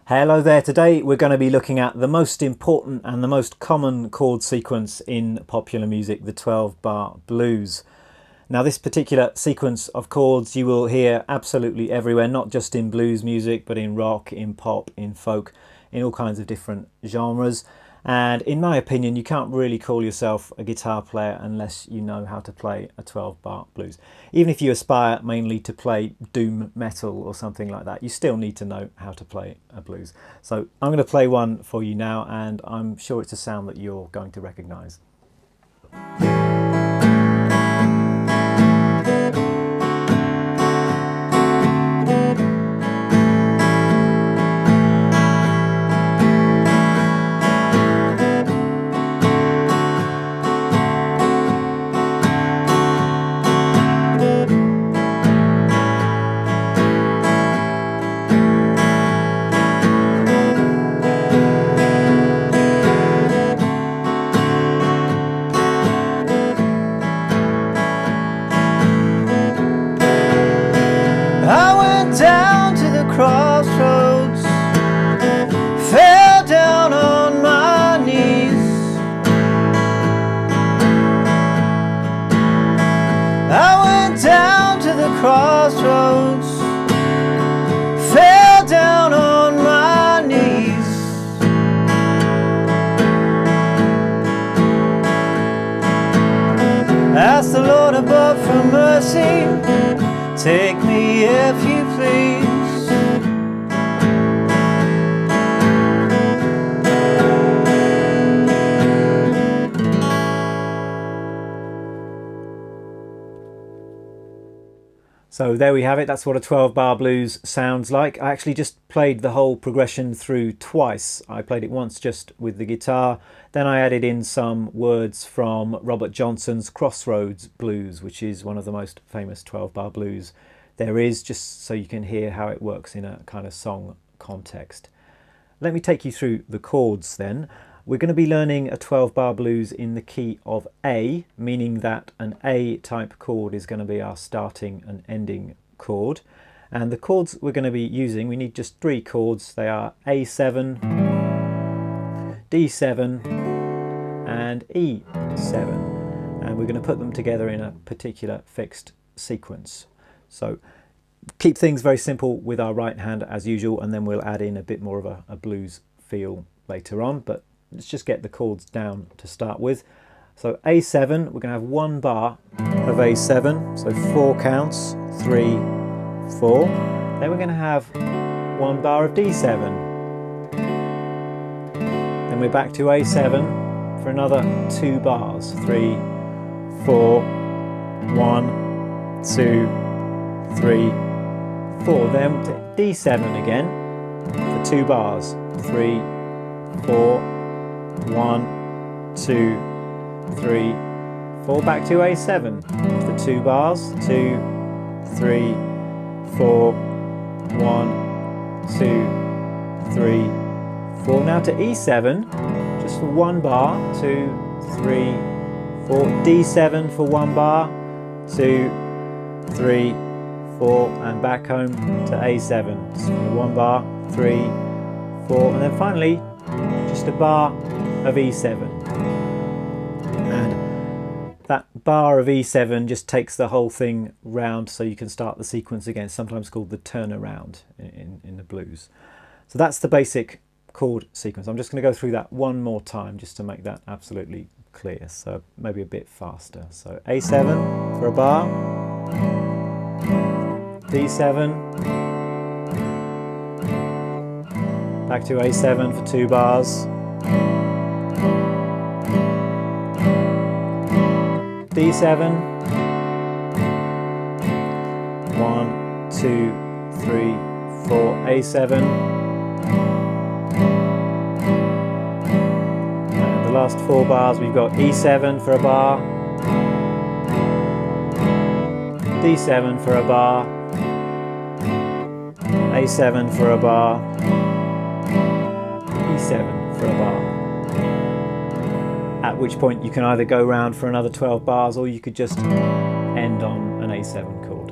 Hello there. Today we're going to be looking at the most important and the most common chord sequence in popular music, the 12-bar blues. Now this particular sequence of chords you will hear absolutely everywhere, not just in blues music, but in rock, in pop, in folk, in all kinds of different genres. And in my opinion, you can't really call yourself a guitar player unless you know how to play a 12-bar blues. Even if you aspire mainly to play doom metal or something like that, you still need to know how to play a blues. So I'm going to play one for you now, and I'm sure it's a sound that you're going to recognise. Down to the crossroads, fell down on my knees. I went down to the crossroads, fell down on my knees. Asked the Lord above for mercy, take me if you please. So there we have it. That's what a 12-bar blues sounds like. I actually just played the whole progression through twice. I played it once just with the guitar, then I added in some words from Robert Johnson's Crossroads Blues, which is one of the most famous 12-bar blues there is, just so you can hear how it works in a kind of song context. Let me take you through the chords then. We're going to be learning a 12-bar blues in the key of A, meaning that an A type chord is going to be our starting and ending chord. And the chords we're going to be using, we need just 3 chords. They are A7, D7 and E7. And we're going to put them together in a particular fixed sequence. So keep things very simple with our right hand as usual, and then we'll add in a bit more of a blues feel later on, but let's just get the chords down to start with. So A7, we're going to have 1 bar of A7, so 4 counts, 3, 4. Then we're going to have 1 bar of D7. Then we're back to A7 for another 2 bars, 3, 4, 1, 2, 3, 4. Then to D7 again for 2 bars, 3, 4, 1, 2, 3, 4. Back to A7 for 2 bars, 2, 3, 4, 1, 2, 3, 4. Now to E7, just for 1 bar, 2, 3, 4. D7 for 1 bar, 2, 3, 4, and back home to A7. So 1 bar, 3, 4, and then finally just a bar of E7. And that bar of E7 just takes the whole thing round, so you can start the sequence again, sometimes called the turnaround in the blues. So that's the basic chord sequence. I'm just going to go through that one more time just to make that absolutely clear, so maybe a bit faster. So A7 for a bar, D7, back to A7 for 2 bars, D7, 1, 2, 3, 4, A7, and the last 4 bars we've got E7 for a bar, D7 for a bar, A7 for a bar, E7 for a bar. At which point you can either go round for another 12 bars, or you could just end on an A7 chord.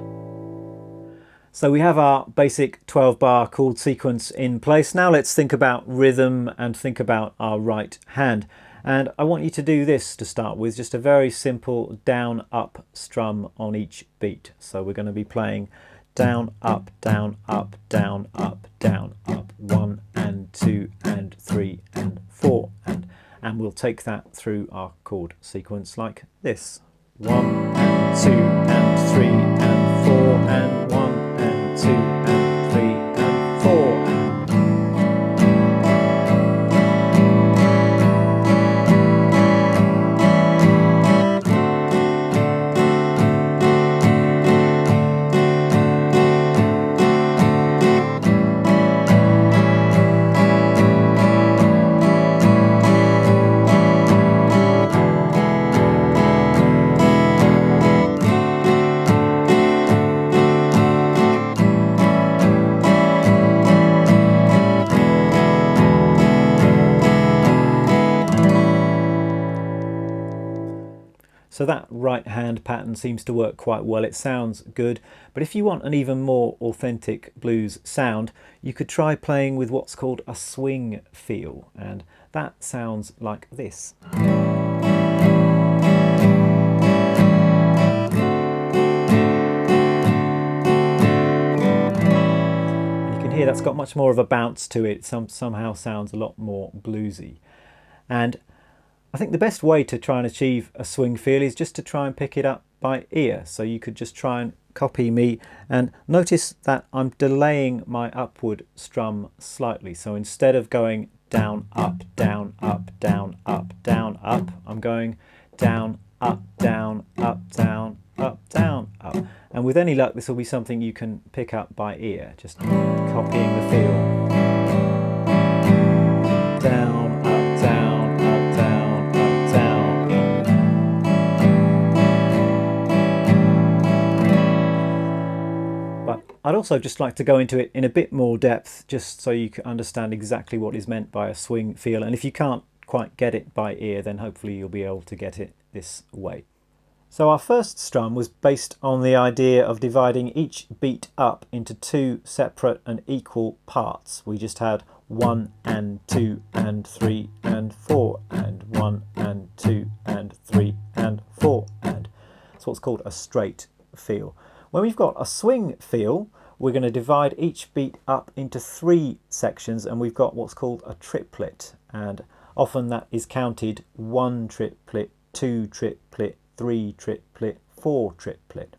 So we have our basic 12-bar chord sequence in place. Now let's think about rhythm and think about our right hand. And I want you to do this to start with, just a very simple down-up strum on each beat. So we're going to be playing down, up, down, up, down, up, down, up, 1 and 2 and 3 and 4. And we'll take that through our chord sequence like this. 1 and 2 and 3 and 4 and 1 and 2 and 3 and 4 and So that right hand pattern seems to work quite well. It sounds good, but if you want an even more authentic blues sound, you could try playing with what's called a swing feel, and that sounds like this. And you can hear that's got much more of a bounce to it. Somehow sounds a lot more bluesy. And I think the best way to try and achieve a swing feel is just to try and pick it up by ear. So you could just try and copy me and notice that I'm delaying my upward strum slightly. So instead of going down, up, down, up, down, up, down, up, I'm going down, up, down, up, down, up, down, up. And with any luck, this will be something you can pick up by ear, just copying the feel. Down, up, down. I'd also just like to go into it in a bit more depth, just so you can understand exactly what is meant by a swing feel. And if you can't quite get it by ear, then hopefully you'll be able to get it this way. So our first strum was based on the idea of dividing each beat up into 2 separate and equal parts. We just had 1 and 2 and 3 and 4 and 1 and 2 and 3 and 4 and. That's what's called a straight feel. When we've got a swing feel, we're going to divide each beat up into 3 sections, and we've got what's called a triplet. And often that is counted 1 triplet, 2 triplet, 3 triplet, 4 triplet.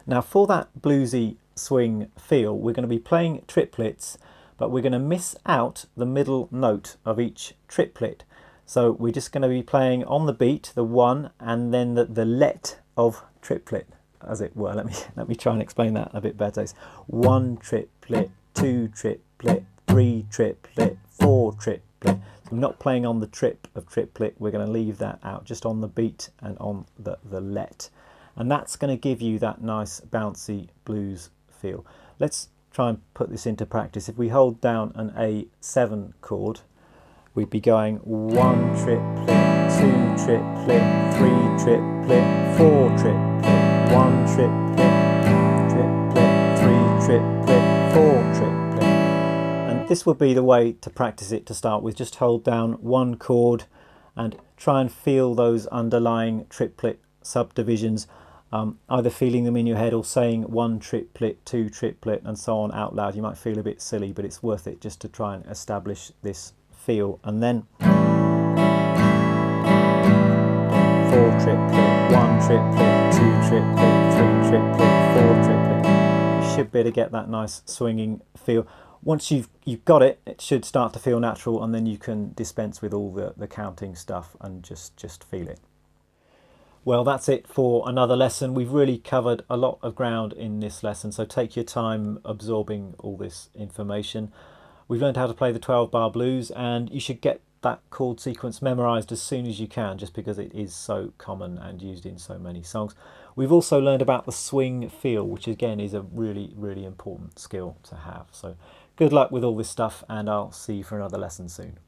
Now for that bluesy swing feel, we're going to be playing triplets, but we're going to miss out the middle note of each triplet. So we're just going to be playing on the beat, the 1, and then the let of triplet, as it were. Let me try and explain that a bit better. It's 1 triplet, 2 triplet, 3 triplet, 4 triplet. So we're not playing on the trip of triplet, we're going to leave that out, just on the beat and on the let. And that's going to give you that nice bouncy blues feel. Let's try and put this into practice. If we hold down an A7 chord, we'd be going 1 triplet, 2 triplet, 3 triplet, 4 triplet, 1 triplet, triplet, 3 triplet, 4 triplet. And this would be the way to practice it to start with. Just hold down 1 chord and try and feel those underlying triplet subdivisions, either feeling them in your head or saying 1 triplet, 2 triplet and so on out loud. You might feel a bit silly, but it's worth it just to try and establish this feel. And then 4 triplet, 1 triplet, 2 triplet, 3 triplet, 4 triplet. You should be able to get that nice swinging feel. Once you've got it, it should start to feel natural, and then you can dispense with all the counting stuff and just feel it. Well, that's it for another lesson. We've really covered a lot of ground in this lesson, so take your time absorbing all this information. We've learned how to play the 12-bar blues, and you should get that chord sequence memorized as soon as you can, just because it is so common and used in so many songs. We've also learned about the swing feel, which again is a really, really important skill to have. So good luck with all this stuff, and I'll see you for another lesson soon.